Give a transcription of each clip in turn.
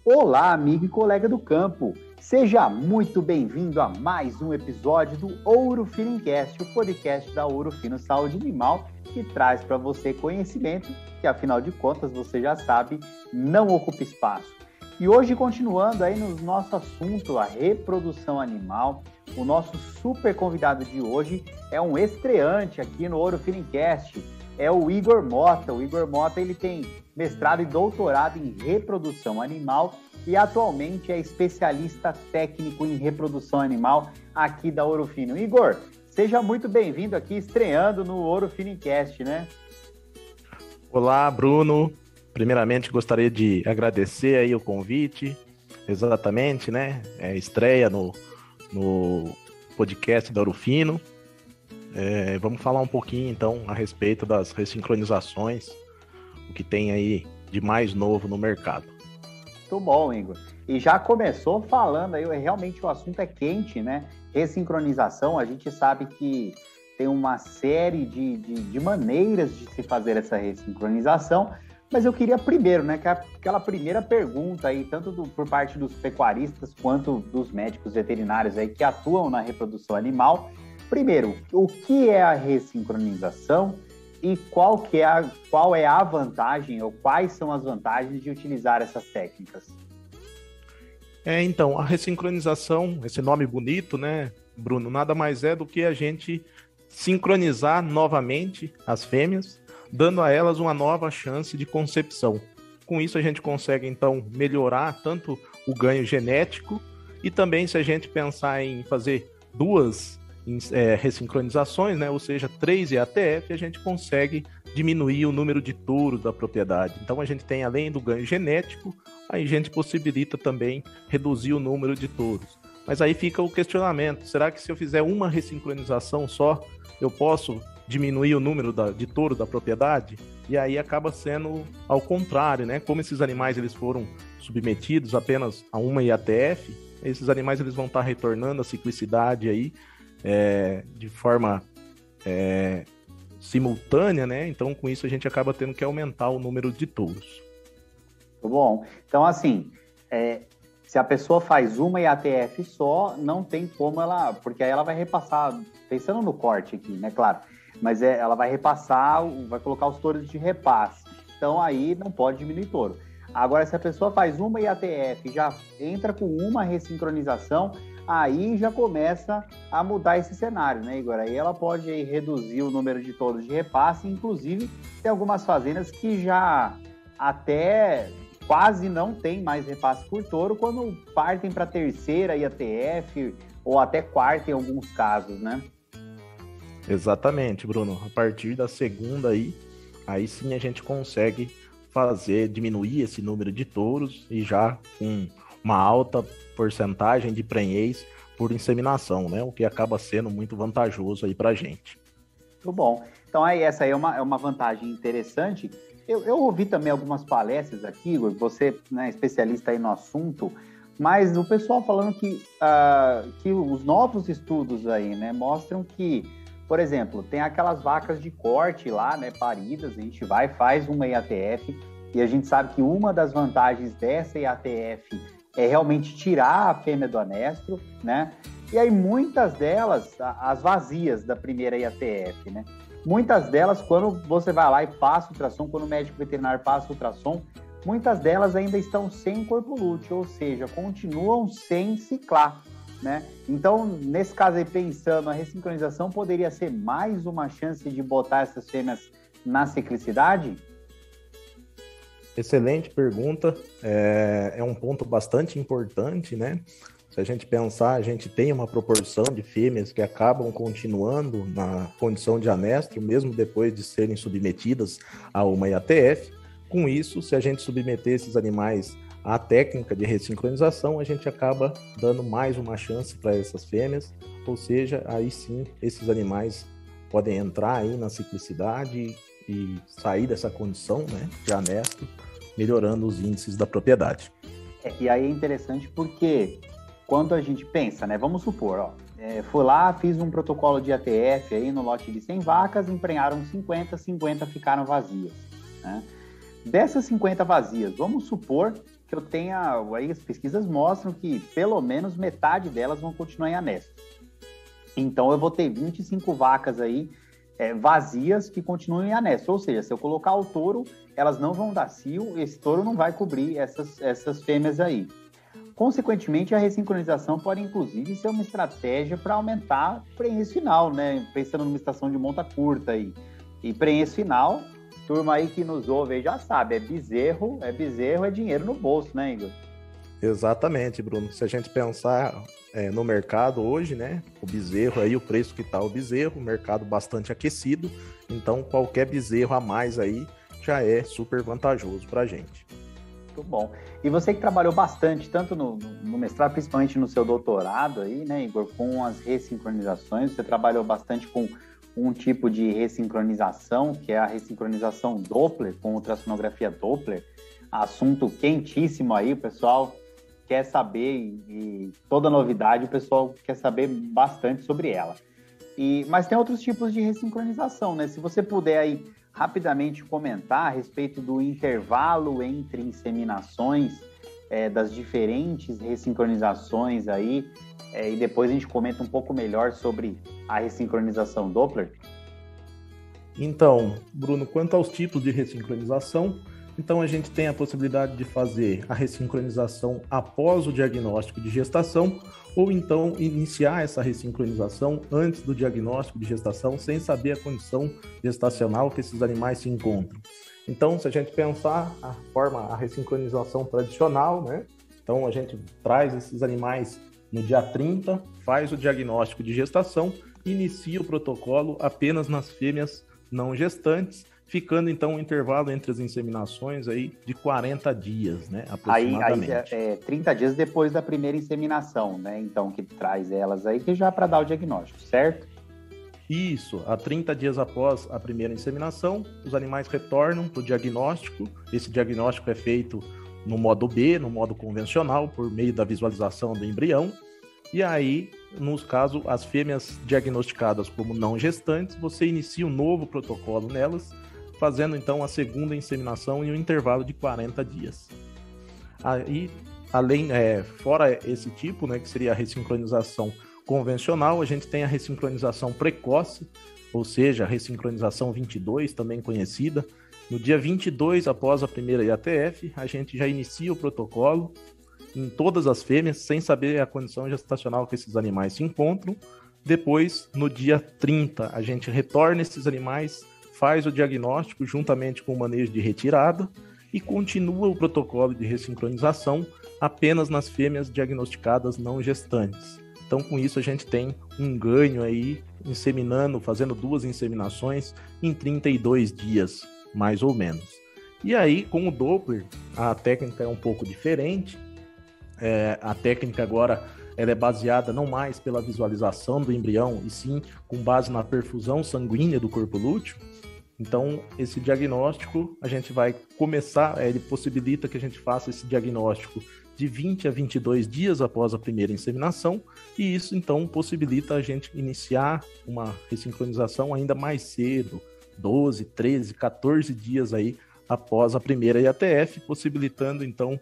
Olá, amigo e colega do campo. Seja muito bem-vindo a mais um episódio do Ouro Finicast, o podcast da Ouro Fino Saúde Animal, que traz para você conhecimento que, afinal de contas, você já sabe, não ocupa espaço. E hoje, continuando aí no nosso assunto, a reprodução animal, o nosso super convidado de hoje é um estreante aqui no Ouro Finicast, é o Igor Mota. O Igor Mota, ele tem mestrado e doutorado em reprodução animal e atualmente é especialista técnico em reprodução animal aqui da Ouro Fino. Igor, seja muito bem-vindo aqui, estreando no Ouro Finicast, né? Olá, Bruno. Primeiramente, gostaria de agradecer aí o convite. Exatamente, né? Estreia no podcast da Ouro Fino. Vamos falar um pouquinho, então, a respeito das ressincronizações, o que tem aí de mais novo no mercado. Muito bom, Igor. E já começou falando aí, realmente o assunto é quente, né? Ressincronização, a gente sabe que tem uma série de maneiras de se fazer essa ressincronização, mas eu queria primeiro, né, que aquela primeira pergunta aí, tanto por parte dos pecuaristas quanto dos médicos veterinários aí que atuam na reprodução animal. Primeiro, o que é a ressincronização e qual é a vantagem ou quais são as vantagens de utilizar essas técnicas? Então, a ressincronização, esse nome bonito, né, Bruno, nada mais é do que a gente sincronizar novamente as fêmeas, dando a elas uma nova chance de concepção. Com isso, a gente consegue, então, melhorar tanto o ganho genético e também, se a gente pensar em fazer duas ressincronizações, né? Ou seja, 3 EATF, a gente consegue diminuir o número de touros da propriedade. Então a gente tem, além do ganho genético, aí a gente possibilita também reduzir o número de touros. Mas aí fica o questionamento, será que se eu fizer uma ressincronização só, eu posso diminuir o número de touro da propriedade? E aí acaba sendo ao contrário, né? Como esses animais eles foram submetidos apenas a uma IATF, esses animais eles vão estar retornando a ciclicidade aí, de forma simultânea, né? Então, com isso, a gente acaba tendo que aumentar o número de touros. Muito bom. Então, assim, se a pessoa faz uma IATF só, não tem como ela... Porque aí ela vai repassar, pensando no corte aqui, né? Claro. Mas ela vai repassar, vai colocar os touros de repasse. Então, aí não pode diminuir touro. Agora, se a pessoa faz uma IATF, já entra com uma ressincronização, aí já começa a mudar esse cenário, né, Igor? Aí ela pode aí reduzir o número de touros de repasse, inclusive tem algumas fazendas que já até quase não tem mais repasse por touro quando partem para a terceira IATF ou até quarta em alguns casos, né? Exatamente, Bruno. A partir da segunda aí sim a gente consegue diminuir esse número de touros e já com uma alta porcentagem de prenhez por inseminação, né? O que acaba sendo muito vantajoso aí pra gente. Muito bom. Então aí essa aí é uma vantagem interessante. Eu ouvi também algumas palestras aqui, Igor, você, né, especialista aí no assunto, mas o pessoal falando que os novos estudos aí, né, mostram que, por exemplo, tem aquelas vacas de corte lá, né, paridas, a gente faz uma IATF, e a gente sabe que uma das vantagens dessa IATF é realmente tirar a fêmea do anestro, né? E aí muitas delas, as vazias da primeira IATF, né? Muitas delas, quando você vai lá e passa o ultrassom, quando o médico veterinário passa o ultrassom, muitas delas ainda estão sem corpo lúteo, ou seja, continuam sem ciclar, né? Então, nesse caso aí, pensando, a ressincronização poderia ser mais uma chance de botar essas fêmeas na ciclicidade? Excelente pergunta, é um ponto bastante importante, né? Se a gente pensar, a gente tem uma proporção de fêmeas que acabam continuando na condição de anestro, mesmo depois de serem submetidas a uma IATF. Com isso, se a gente submeter esses animais à técnica de ressincronização, a gente acaba dando mais uma chance para essas fêmeas, ou seja, aí sim, esses animais podem entrar aí na ciclicidade e sair dessa condição, né, de anestro, melhorando os índices da propriedade. E aí é interessante porque quando a gente pensa, né, vamos supor, fui lá, fiz um protocolo de ATF aí no lote de 100 vacas, emprenharam 50 ficaram vazias, né? Dessas 50 vazias, vamos supor que que eu tenha, aí as pesquisas mostram que pelo menos metade delas vão continuar em anesto. Então eu vou ter 25 vacas aí vazias que continuam em anesto, ou seja, se eu colocar o touro, elas não vão dar cio, esse touro não vai cobrir essas fêmeas aí. Consequentemente, a ressincronização pode, inclusive, ser uma estratégia para aumentar o prenhez final, né? Pensando numa estação de monta curta aí. E prenhez final, turma aí que nos ouve aí já sabe, é bezerro, é dinheiro no bolso, né, Igor? Exatamente, Bruno. Se a gente pensar no mercado hoje, né? O bezerro aí, o preço que está o bezerro, mercado bastante aquecido. Então, qualquer bezerro a mais aí já é super vantajoso para a gente. Muito bom. E você que trabalhou bastante, tanto no mestrado, principalmente no seu doutorado aí, né, Igor, com as ressincronizações, você trabalhou bastante com um tipo de ressincronização, que é a ressincronização Doppler, com ultrassonografia Doppler, assunto quentíssimo aí, o pessoal quer saber, e toda novidade o pessoal quer saber bastante sobre ela. Mas tem outros tipos de ressincronização, né? Se você puder aí rapidamente comentar a respeito do intervalo entre inseminações, das diferentes ressincronizações aí, e depois a gente comenta um pouco melhor sobre a ressincronização Doppler. Então, Bruno, quanto aos tipos de ressincronização, então a gente tem a possibilidade de fazer a ressincronização após o diagnóstico de gestação, ou então iniciar essa ressincronização antes do diagnóstico de gestação, sem saber a condição gestacional que esses animais se encontram. Então, se a gente pensar a ressincronização tradicional, né? Então a gente traz esses animais no dia 30, faz o diagnóstico de gestação, inicia o protocolo apenas nas fêmeas não gestantes, ficando então um intervalo entre as inseminações aí de 40 dias, né, aproximadamente. Aí 30 dias depois da primeira inseminação, né, então que traz elas aí, que já é para dar o diagnóstico, certo? Isso, a 30 dias após a primeira inseminação, os animais retornam para o diagnóstico, esse diagnóstico é feito no modo B, no modo convencional, por meio da visualização do embrião, e aí, nos casos, as fêmeas diagnosticadas como não gestantes, você inicia um novo protocolo nelas, fazendo então a segunda inseminação em um intervalo de 40 dias. Aí, fora esse tipo, né, que seria a ressincronização convencional, a gente tem a ressincronização precoce, ou seja, a ressincronização 22, também conhecida. No dia 22, após a primeira IATF, a gente já inicia o protocolo em todas as fêmeas, sem saber a condição gestacional que esses animais se encontram. Depois, no dia 30, a gente retorna esses animais, faz o diagnóstico juntamente com o manejo de retirada e continua o protocolo de ressincronização apenas nas fêmeas diagnosticadas não gestantes. Então, com isso, a gente tem um ganho aí, inseminando, fazendo 2 inseminações em 32 dias, mais ou menos. E aí, com o Doppler, a técnica é um pouco diferente. A técnica agora ela é baseada não mais pela visualização do embrião, e sim com base na perfusão sanguínea do corpo lúteo. Então, esse diagnóstico, a gente vai começar, ele possibilita que a gente faça esse diagnóstico de 20 a 22 dias após a primeira inseminação, e isso, então, possibilita a gente iniciar uma ressincronização ainda mais cedo, 12, 13, 14 dias aí após a primeira IATF, possibilitando, então,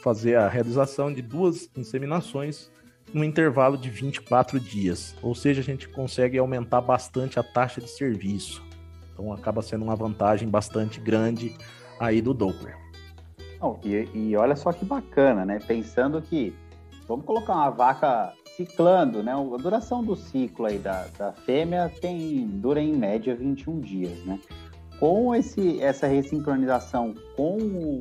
fazer a realização de 2 inseminações no intervalo de 24 dias. Ou seja, a gente consegue aumentar bastante a taxa de serviço. Então acaba sendo uma vantagem bastante grande aí do Doppler. E olha só que bacana, né? Pensando que vamos colocar uma vaca ciclando, né? A duração do ciclo aí da fêmea dura em média 21 dias, né? Com essa ressincronização com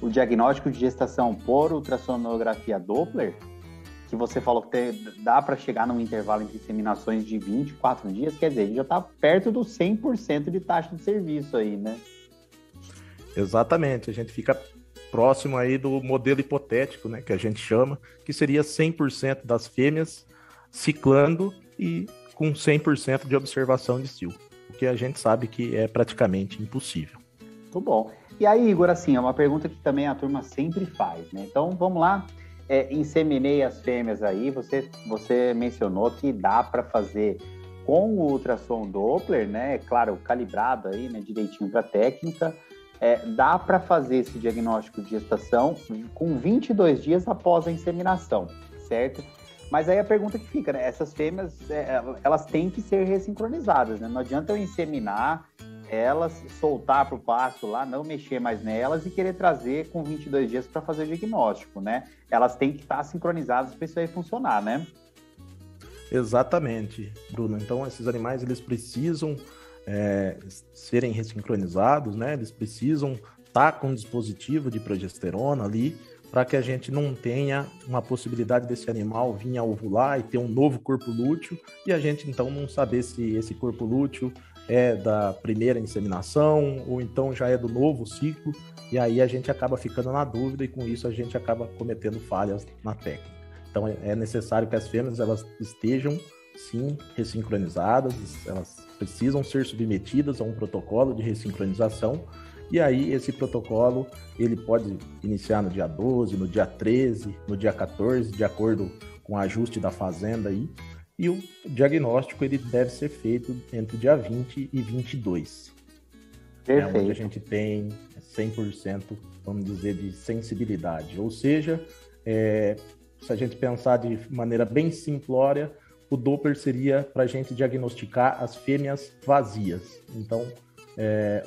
o diagnóstico de gestação por ultrassonografia Doppler, que você falou que dá para chegar num intervalo entre inseminações de 24 dias, quer dizer, a gente já está perto do 100% de taxa de serviço aí, né? Exatamente, a gente fica próximo aí do modelo hipotético, né, que a gente chama, que seria 100% das fêmeas ciclando e com 100% de observação de cio, o que a gente sabe que é praticamente impossível. Muito bom. E aí, Igor, assim, é uma pergunta que também a turma sempre faz, né? Então, vamos lá. Inseminei as fêmeas aí, você mencionou que dá para fazer com o ultrassom Doppler, né? Claro, calibrado aí, né? Direitinho para a técnica. dá para fazer esse diagnóstico de gestação com 22 dias após a inseminação, certo? Mas aí a pergunta que fica, né? Essas fêmeas, elas têm que ser ressincronizadas, né? Não adianta eu inseminar elas, soltar para o pasto lá, não mexer mais nelas e querer trazer com 22 dias para fazer o diagnóstico, né? Elas têm que estar sincronizadas para isso aí funcionar, né? Exatamente, Bruno. Então, esses animais, eles precisam serem ressincronizados, né? Eles precisam estar com um dispositivo de progesterona ali, para que a gente não tenha uma possibilidade desse animal vir a ovular e ter um novo corpo lúteo, e a gente, então, não saber se esse corpo lúteo é da primeira inseminação, ou então já é do novo ciclo, e aí a gente acaba ficando na dúvida, e com isso a gente acaba cometendo falhas na técnica. Então, é necessário que as fêmeas elas estejam, sim, ressincronizadas, elas precisam ser submetidas a um protocolo de ressincronização, e aí esse protocolo ele pode iniciar no dia 12, no dia 13, no dia 14, de acordo com o ajuste da fazenda aí, e o diagnóstico ele deve ser feito entre dia 20 e 22. Perfeito. Onde a gente tem 100%, vamos dizer, de sensibilidade. Ou seja, se a gente pensar de maneira bem simplória, o Doppler seria para a gente diagnosticar as fêmeas vazias. Então,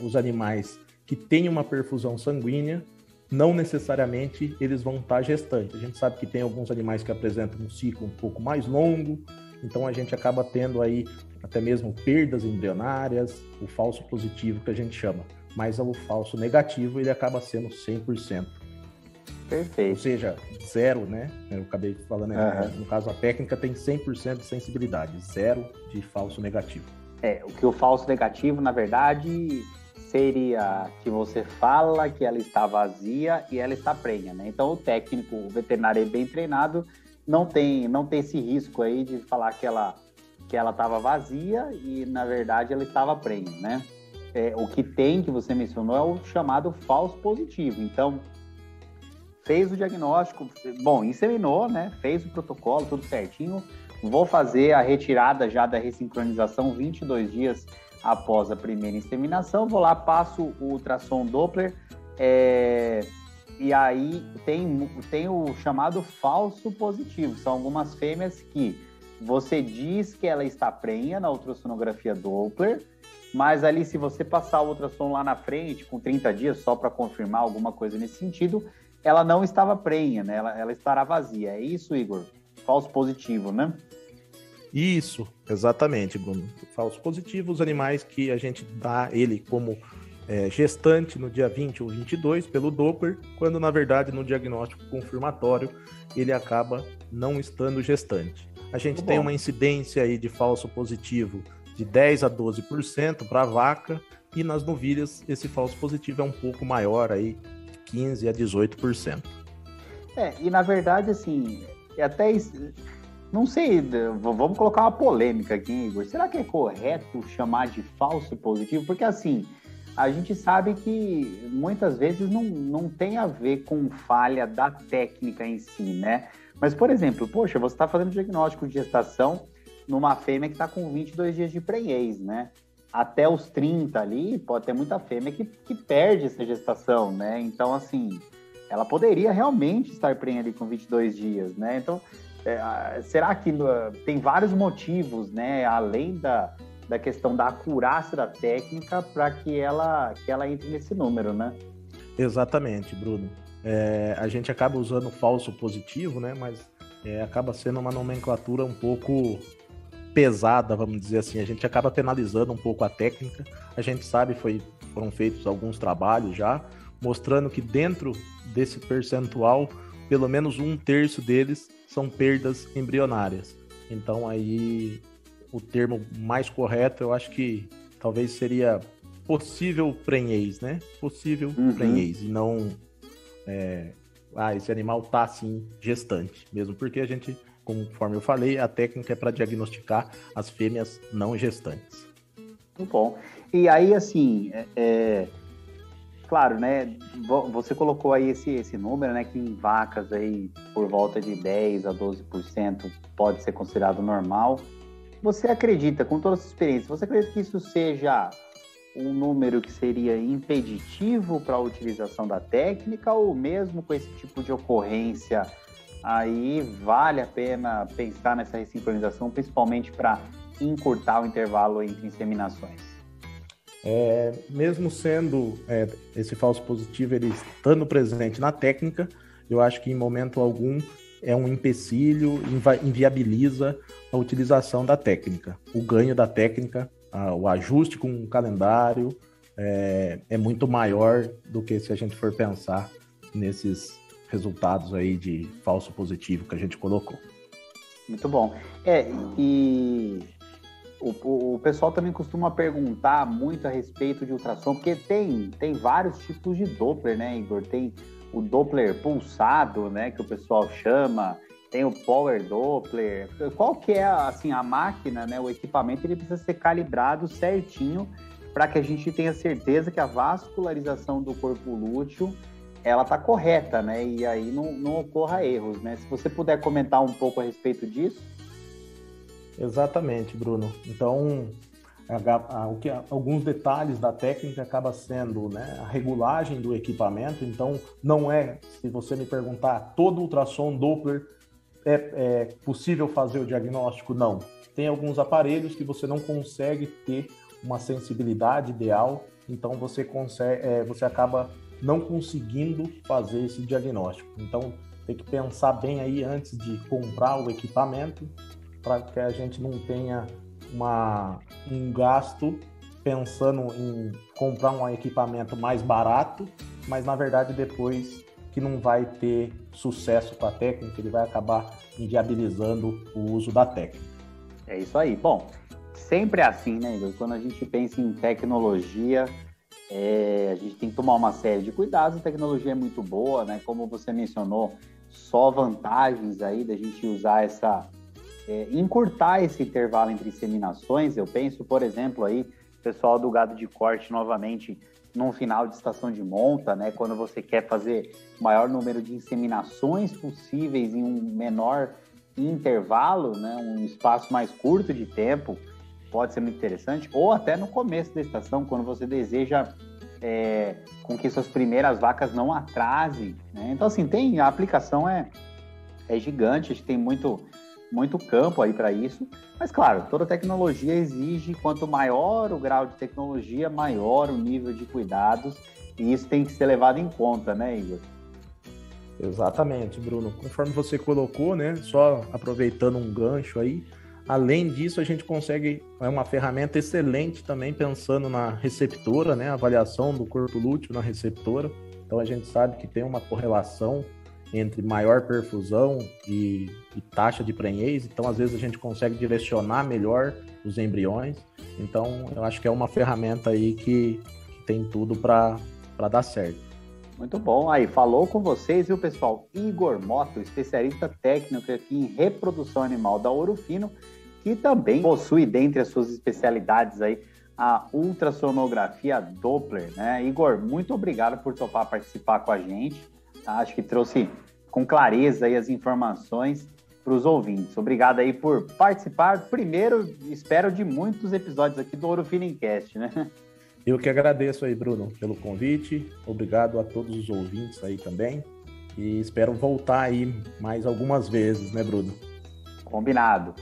os animais que têm uma perfusão sanguínea, não necessariamente eles vão estar gestantes. A gente sabe que tem alguns animais que apresentam um ciclo um pouco mais longo, então a gente acaba tendo aí até mesmo perdas embrionárias, o falso positivo que a gente chama, mas o falso negativo ele acaba sendo 100%. Perfeito. Ou seja, zero, né? Eu acabei falando, no caso a técnica tem 100% de sensibilidade, zero de falso negativo. O que o falso negativo, na verdade, seria que você fala que ela está vazia e ela está prenha, né? Então o técnico, o veterinário bem treinado, não tem esse risco aí de falar que ela estava vazia e, na verdade, ela estava prenha, né? O que tem, que você mencionou, é o chamado falso positivo. Então, fez o diagnóstico, inseminou, né? Fez o protocolo, tudo certinho. Vou fazer a retirada já da ressincronização 22 dias após a primeira inseminação. Vou lá, passo o ultrassom Doppler, e aí tem o chamado falso positivo. São algumas fêmeas que você diz que ela está prenha na ultrassonografia Doppler, mas ali se você passar o ultrassom lá na frente, com 30 dias, só para confirmar alguma coisa nesse sentido, ela não estava prenha, né? Ela estará vazia. É isso, Igor? Falso positivo, né? Isso, exatamente, Bruno. Falso positivo, os animais que a gente dá ele como gestante no dia 20 ou 22 pelo Doppler, quando na verdade no diagnóstico confirmatório ele acaba não estando gestante. A gente tem uma incidência aí de falso positivo de 10 a 12% para a vaca, e nas novilhas esse falso positivo é um pouco maior, aí, de 15 a 18%. E na verdade, assim, até não sei, vamos colocar uma polêmica aqui, Igor. Será que é correto chamar de falso positivo? Porque, assim, a gente sabe que muitas vezes não tem a ver com falha da técnica em si, né? Mas, por exemplo, poxa, você está fazendo diagnóstico de gestação numa fêmea que está com 22 dias de prenhez, né? Até os 30 ali, pode ter muita fêmea que perde essa gestação, né? Então, assim, ela poderia realmente estar prenha ali com 22 dias, né? Então, será que tem vários motivos, né? Além da questão da acurácia da técnica para que ela entre nesse número, né? Exatamente, Bruno. A gente acaba usando falso positivo, né? Mas acaba sendo uma nomenclatura um pouco pesada, vamos dizer assim. A gente acaba penalizando um pouco a técnica. A gente sabe, foram feitos alguns trabalhos já, mostrando que dentro desse percentual, pelo menos 1/3 deles são perdas embrionárias. Então aí o termo mais correto, eu acho que talvez seria possível prenhez, né? Possível prenhez, e não esse animal tá assim gestante, mesmo porque a gente, conforme eu falei, a técnica é para diagnosticar as fêmeas não gestantes. Muito bom. E aí, assim, claro, né? Você colocou aí esse número, né? Que em vacas aí por volta de 10 a 12% pode ser considerado normal. Você acredita, com toda essa experiência, você acredita que isso seja um número que seria impeditivo para a utilização da técnica, ou mesmo com esse tipo de ocorrência, aí vale a pena pensar nessa ressincronização, principalmente para encurtar o intervalo entre inseminações? Mesmo sendo esse falso positivo, ele estando presente na técnica, eu acho que em momento algum é um empecilho, inviabiliza a utilização da técnica. O ganho da técnica, o ajuste com o calendário é muito maior do que se a gente for pensar nesses resultados aí de falso positivo que a gente colocou. Muito bom. E o pessoal também costuma perguntar muito a respeito de ultrassom, porque tem vários tipos de Doppler, né, Igor? Tem o Doppler pulsado, né, que o pessoal chama, tem o Power Doppler. Qual que é assim, a máquina, né, o equipamento, ele precisa ser calibrado certinho para que a gente tenha certeza que a vascularização do corpo lúteo ela está correta, né, e aí não ocorra erros, né? Se você puder comentar um pouco a respeito disso. Exatamente, Bruno. Então, alguns detalhes da técnica acaba sendo, né, a regulagem do equipamento. Então, não é, se você me perguntar, todo ultrassom Doppler é possível fazer o diagnóstico? Não. Tem alguns aparelhos que você não consegue ter uma sensibilidade ideal, então você acaba não conseguindo fazer esse diagnóstico. Então, tem que pensar bem aí antes de comprar o equipamento, para que a gente não tenha um gasto pensando em comprar um equipamento mais barato, mas na verdade depois que não vai ter sucesso com a técnica, ele vai acabar inviabilizando o uso da técnica. É isso aí. Bom, sempre é assim, né, Igor? Quando a gente pensa em tecnologia, a gente tem que tomar uma série de cuidados. A tecnologia é muito boa, né? Como você mencionou, só vantagens aí da gente usar encurtar esse intervalo entre inseminações. Eu penso, por exemplo, aí, pessoal do gado de corte, novamente, num final de estação de monta, né? Quando você quer fazer o maior número de inseminações possíveis em um menor intervalo, né? Um espaço mais curto de tempo, pode ser muito interessante. Ou até no começo da estação, quando você deseja com que suas primeiras vacas não atrasem, né? Então, assim, a aplicação é gigante, a gente tem muito campo aí para isso, mas claro, toda tecnologia exige, quanto maior o grau de tecnologia, maior o nível de cuidados, e isso tem que ser levado em conta, né, Igor? Exatamente, Bruno. Conforme você colocou, né, só aproveitando um gancho aí, além disso a gente consegue, é uma ferramenta excelente também pensando na receptora, né, avaliação do corpo lúteo na receptora. Então a gente sabe que tem uma correlação entre maior perfusão e taxa de prenhez, então às vezes a gente consegue direcionar melhor os embriões. Então eu acho que é uma ferramenta aí que tem tudo para dar certo. Muito bom. Aí, falou com vocês, viu, pessoal? Igor Motto, especialista técnico aqui em reprodução animal da Ouro Fino, que também possui, dentre as suas especialidades aí, a ultrassonografia Doppler, né? Igor, muito obrigado por topar participar com a gente. Acho que trouxe com clareza aí as informações para os ouvintes. Obrigado aí por participar. Primeiro, espero, de muitos episódios aqui do Ouro Fino Cast, né? Eu que agradeço aí, Bruno, pelo convite. Obrigado a todos os ouvintes aí também. E espero voltar aí mais algumas vezes, né, Bruno? Combinado.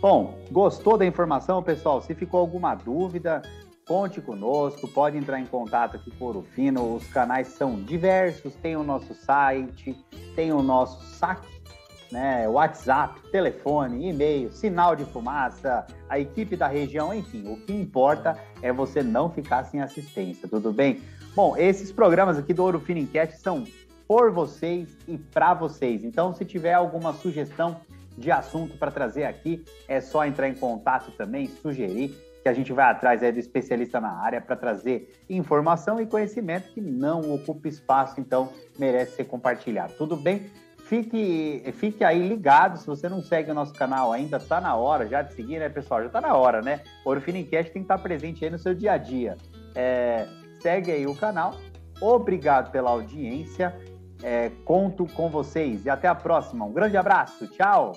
Bom, gostou da informação, pessoal? Se ficou alguma dúvida, conte conosco, pode entrar em contato aqui com o Ouro Fino. Os canais são diversos, tem o nosso site, tem o nosso saque, né, WhatsApp, telefone, e-mail, sinal de fumaça, a equipe da região, enfim, o que importa é você não ficar sem assistência, tudo bem? Bom, esses programas aqui do Ouro Fino Enquete são por vocês e para vocês, então se tiver alguma sugestão de assunto para trazer aqui, é só entrar em contato também, sugerir, que a gente vai atrás do especialista na área para trazer informação e conhecimento que não ocupa espaço, então merece ser compartilhado, tudo bem? Fique aí ligado, se você não segue o nosso canal ainda, tá na hora já de seguir, né, pessoal? Já tá na hora, né? O Ouro Fino Cast tem que estar presente aí no seu dia a dia. Segue aí o canal, obrigado pela audiência, conto com vocês e até a próxima. Um grande abraço, tchau!